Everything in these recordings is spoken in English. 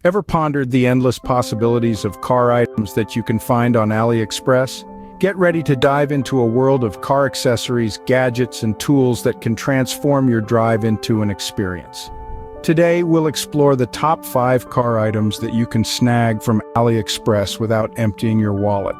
Ever pondered the endless possibilities of car items that you can find on AliExpress? Get ready to dive into a world of car accessories, gadgets, and tools that can transform your drive into an experience. Today, we'll explore the top 5 car items that you can snag from AliExpress without emptying your wallet.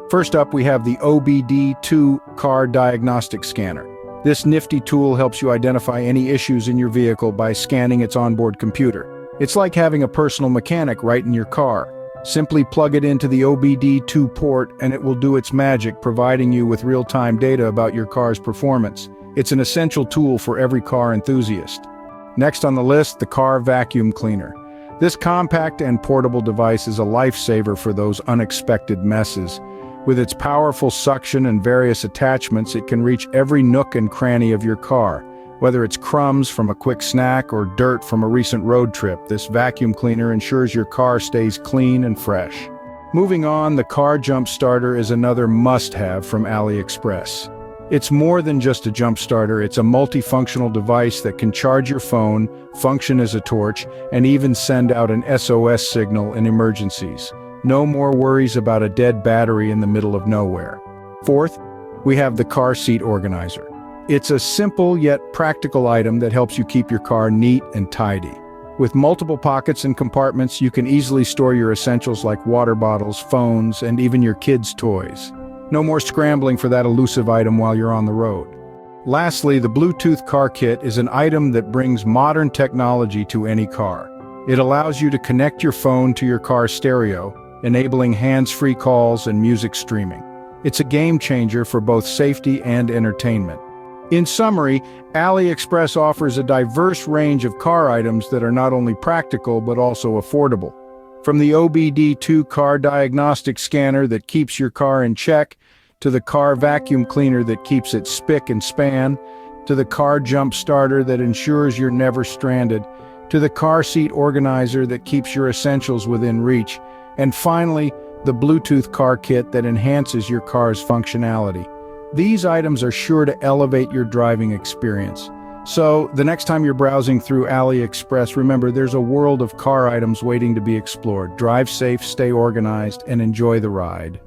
First up, we have the OBD2 Car Diagnostic Scanner. This nifty tool helps you identify any issues in your vehicle by scanning its onboard computer. It's like having a personal mechanic right in your car. Simply plug it into the OBD2 port and it will do its magic, providing you with real-time data about your car's performance. It's an essential tool for every car enthusiast. Next on the list, the car vacuum cleaner. This compact and portable device is a lifesaver for those unexpected messes. With its powerful suction and various attachments, it can reach every nook and cranny of your car. Whether it's crumbs from a quick snack or dirt from a recent road trip, this vacuum cleaner ensures your car stays clean and fresh. Moving on, the car jump starter is another must-have from AliExpress. It's more than just a jump starter, it's a multifunctional device that can charge your phone, function as a torch, and even send out an SOS signal in emergencies. No more worries about a dead battery in the middle of nowhere. Fourth, we have the car seat organizer. It's a simple yet practical item that helps you keep your car neat and tidy. With multiple pockets and compartments, you can easily store your essentials like water bottles, phones, and even your kids' toys. No more scrambling for that elusive item while you're on the road. Lastly, the Bluetooth car kit is an item that brings modern technology to any car. It allows you to connect your phone to your car's stereo, enabling hands-free calls and music streaming. It's a game changer for both safety and entertainment. In summary, AliExpress offers a diverse range of car items that are not only practical but also affordable. From the OBD2 car diagnostic scanner that keeps your car in check, to the car vacuum cleaner that keeps it spick and span, to the car jump starter that ensures you're never stranded, to the car seat organizer that keeps your essentials within reach, and finally, the Bluetooth car kit that enhances your car's functionality. These items are sure to elevate your driving experience. So, the next time you're browsing through AliExpress, remember there's a world of car items waiting to be explored. Drive safe, stay organized, and enjoy the ride.